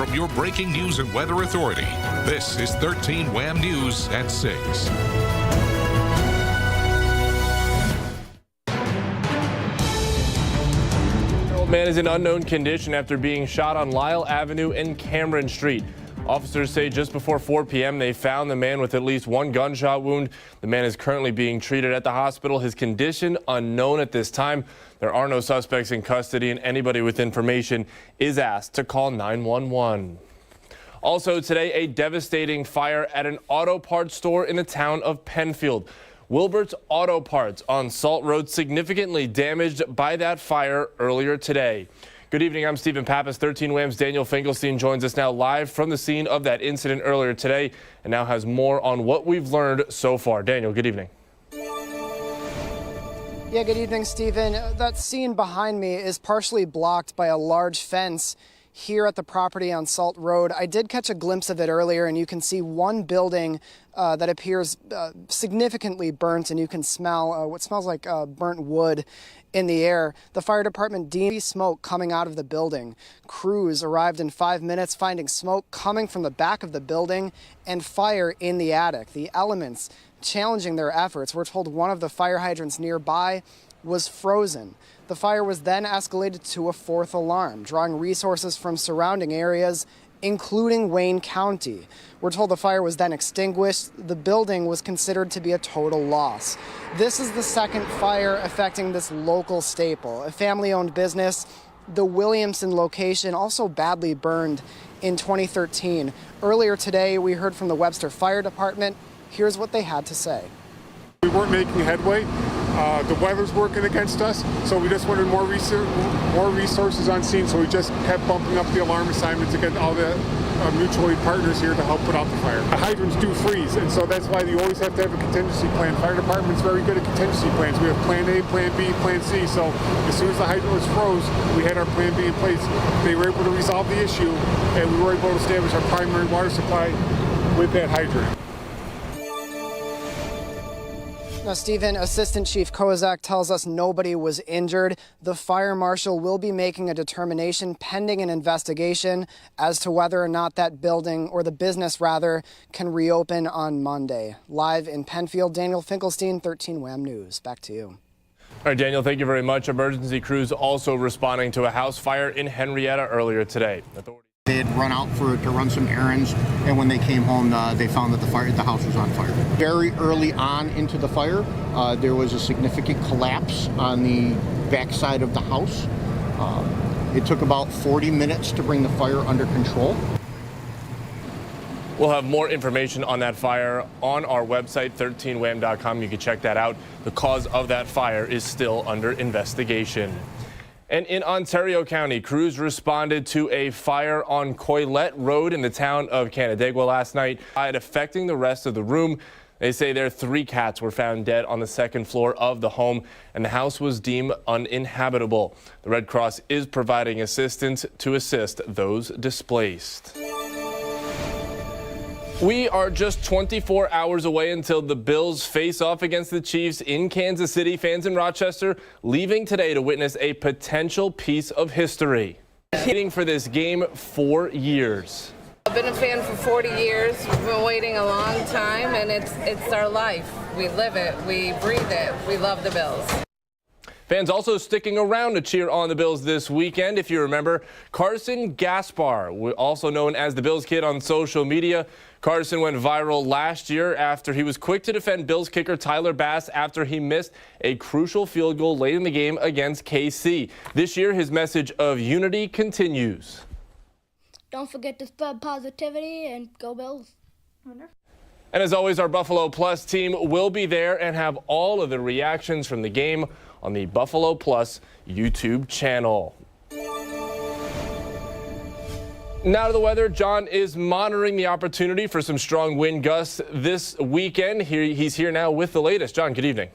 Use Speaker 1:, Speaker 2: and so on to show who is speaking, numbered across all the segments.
Speaker 1: from your breaking news and weather authority. This is 13 Wham News at 6.
Speaker 2: Man is in unknown condition after being shot on Lyle Avenue and Cameron Street. Officers say just before 4 p.m. they found the man with at least one gunshot wound. The man is currently being treated at the hospital. His condition unknown at this time. There are no suspects in custody, and anybody with information is asked to call 911. Also today, a devastating fire at an auto parts store in the town of Penfield. Wilbert's Auto Parts on Salt Road significantly damaged by that fire earlier today. Good evening, I'm Stephen Pappas. 13 Wham's Daniel Finkelstein joins us now live from the scene of that incident earlier today and now has more on what we've learned so far. Daniel, good evening.
Speaker 3: Yeah, good evening, Stephen. That scene behind me is partially blocked by a large fence here at the property on Salt Road. I did catch a glimpse of it earlier, and you can see one building that appears significantly burnt, and you can smell what smells like burnt wood in the air. The fire department deemed smoke coming out of the building. Crews arrived in 5 minutes, finding smoke coming from the back of the building and fire in the attic. The elements challenging their efforts. We're told one of the fire hydrants nearby was frozen. The fire was then escalated to a fourth alarm, drawing resources from surrounding areas, including Wayne County. We're told the fire was then extinguished. The building was considered to be a total loss. This is the second fire affecting this local staple, a family-owned business. The Williamson location also badly burned in 2013. Earlier today, we heard from the Webster Fire Department. Here's what they had to say.
Speaker 4: We weren't making headway. The weather's working against us, so we just wanted more resources on scene, so we just kept bumping up the alarm assignments to get all the mutual aid partners here to help put out the fire. The hydrants do freeze, and so that's why you always have to have a contingency plan. Fire department's very good at contingency plans. We have plan A, plan B, plan C, so as soon as the hydrant was froze, we had our plan B in place. They were able to resolve the issue, and we were able to establish our primary water supply with that hydrant.
Speaker 3: Now, Stephen, Assistant Chief Kozak tells us nobody was injured. The fire marshal will be making a determination pending an investigation as to whether or not that building, or the business rather, can reopen on Monday. Live in Penfield, Daniel Finkelstein, 13 Wham News. Back to you.
Speaker 2: All right, Daniel, thank you very much. Emergency crews also responding to a house fire in Henrietta earlier today.
Speaker 5: They had run out to run some errands, and when they came home, they found that the house was on fire. Very early on into the fire, there was a significant collapse on the backside of the house. It took about 40 minutes to bring the fire under control.
Speaker 2: We'll have more information on that fire on our website, 13wham.com. You can check that out. The cause of that fire is still under investigation. And in Ontario County, crews responded to a fire on Coylette Road in the town of Canandaigua last night, affecting the rest of the room. They say their 3 cats were found dead on the second floor of the home, and the house was deemed uninhabitable. The Red Cross is providing assistance to assist those displaced. We are just 24 hours away until the Bills face off against the Chiefs in Kansas City. Fans in Rochester leaving today to witness a potential piece of history. Waiting for this game 4 years.
Speaker 6: I've been a fan for 40 years. We've been waiting a long time, and it's our life. We live it. We breathe it. We love the Bills.
Speaker 2: Fans also sticking around to cheer on the Bills this weekend. If you remember, Carson Gaspar, also known as the Bills Kid on social media. Carson went viral last year after he was quick to defend Bills kicker Tyler Bass after he missed a crucial field goal late in the game against KC. This year, his message of unity continues.
Speaker 7: Don't forget to spread positivity and go Bills.
Speaker 2: And as always, our Buffalo Plus team will be there and have all of the reactions from the game on the Buffalo Plus YouTube channel. Now to the weather. John is monitoring the opportunity for some strong wind gusts this weekend. He's here now with the latest. John, good evening.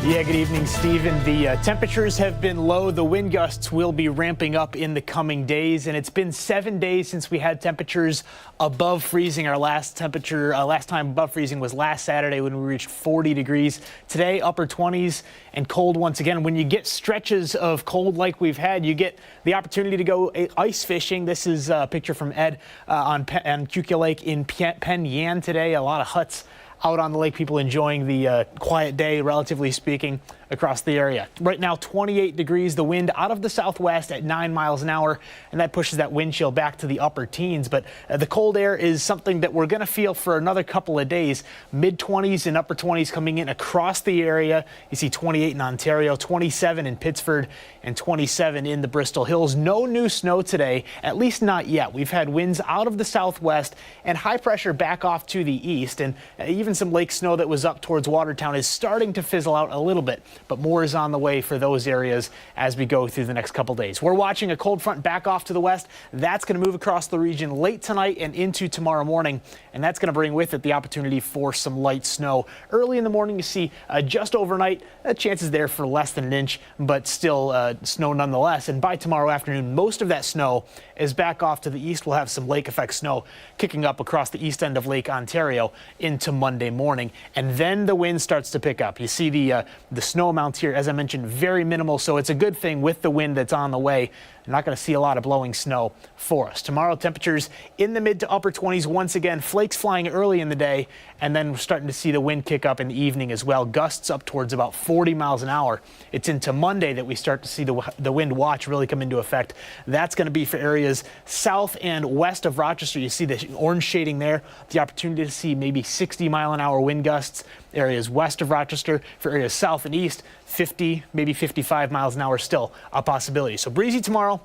Speaker 8: Yeah, good evening, Stephen. The temperatures have been low. The wind gusts will be ramping up in the coming days, and it's been 7 days since we had temperatures above freezing. Our last time above freezing was last Saturday when we reached 40 degrees. Today, upper 20s and cold once again. When you get stretches of cold like we've had, you get the opportunity to go ice fishing. This is a picture from Ed on Kukya Lake in Penn Yan today. A lot of huts out on the lake, people enjoying the quiet day, relatively speaking, across the area. Right now, 28 degrees, the wind out of the southwest at 9 miles an hour, and that pushes that wind chill back to the upper teens. But the cold air is something that we're going to feel for another couple of days. Mid-20s and upper 20s coming in across the area. You see 28 in Ontario, 27 in Pittsford, and 27 in the Bristol Hills. No new snow today, at least not yet. We've had winds out of the southwest and high pressure back off to the east, and even some lake snow that was up towards Watertown is starting to fizzle out a little bit, but more is on the way for those areas as we go through the next couple days. We're watching a cold front back off to the west. That's going to move across the region late tonight and into tomorrow morning, and that's going to bring with it the opportunity for some light snow. Early in the morning, you see just overnight, chances there for less than an inch, but still snow nonetheless. And by tomorrow afternoon, most of that snow is back off to the east. We'll have some lake effect snow kicking up across the east end of Lake Ontario into Monday morning, and then the wind starts to pick up. You see the snow amounts here, as I mentioned, very minimal, so it's a good thing with the wind that's on the way. You're not going to see a lot of blowing snow for us. Tomorrow, temperatures in the mid to upper 20s once again, flakes flying early in the day, and then we're starting to see the wind kick up in the evening as well. Gusts up towards about 40 miles an hour. It's into Monday that we start to see the wind watch really come into effect. That's going to be for areas south and west of Rochester. You see the orange shading there, the opportunity to see maybe 60-mile-an-hour wind gusts. Areas west of Rochester, for areas south and east, 50, maybe 55 miles an hour still a possibility. So breezy tomorrow,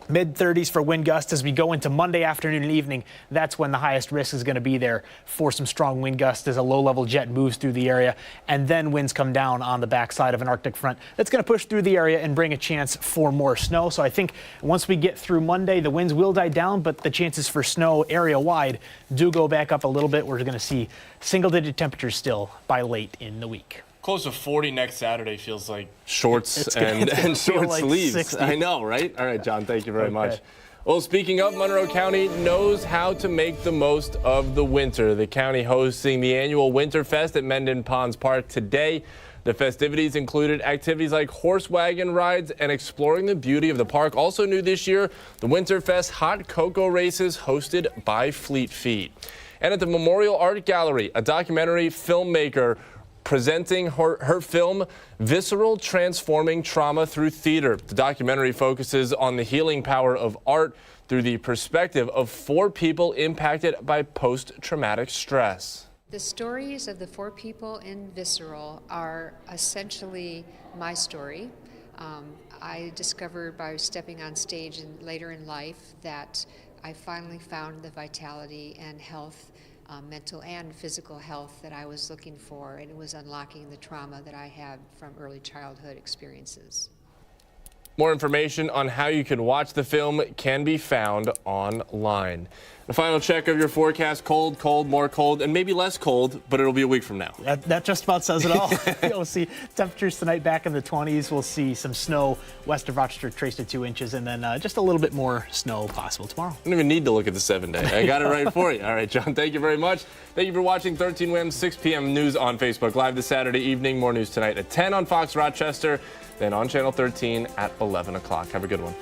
Speaker 8: mid-30s for wind gusts as we go into Monday afternoon and evening. That's when the highest risk is going to be there for some strong wind gusts as a low-level jet moves through the area, and then winds come down on the backside of an Arctic front that's going to push through the area and bring a chance for more snow. So I think once we get through Monday, the winds will die down, but the chances for snow area-wide do go back up a little bit. We're going to see single-digit temperatures still by late in the week.
Speaker 2: Close to 40 next Saturday feels like shorts and short
Speaker 8: like
Speaker 2: sleeves.
Speaker 8: 60.
Speaker 2: I know, right? All right, John, thank you very much. Well, speaking of, Monroe County knows how to make the most of the winter. The county hosting the annual Winterfest at Mendon Ponds Park today. The festivities included activities like horse wagon rides and exploring the beauty of the park. Also new this year, the Winterfest hot cocoa races hosted by Fleet Feet. And at the Memorial Art Gallery, a documentary filmmaker presenting her film, Visceral: Transforming Trauma Through Theater. The documentary focuses on the healing power of art through the perspective of 4 people impacted by post-traumatic stress.
Speaker 9: The stories of the 4 people in Visceral are essentially my story. I discovered by stepping on stage and later in life that I finally found the vitality and health, mental and physical health that I was looking for, and it was unlocking the trauma that I had from early childhood experiences.
Speaker 2: More information on how you can watch the film can be found online. The final check of your forecast: cold, cold, more cold, and maybe less cold, but it'll be a week from now.
Speaker 8: That just about says it all. You'll see temperatures tonight back in the 20s. We'll see some snow west of Rochester, traced at 2 inches, and then just a little bit more snow possible tomorrow.
Speaker 2: I don't even need to look at the 7-day. I got it right for you. All right, John, thank you very much. Thank you for watching 13 WHAM 6 p.m. news on Facebook Live this Saturday evening. More news tonight at 10 on Fox Rochester, then on Channel 13 at 11 o'clock. Have a good one.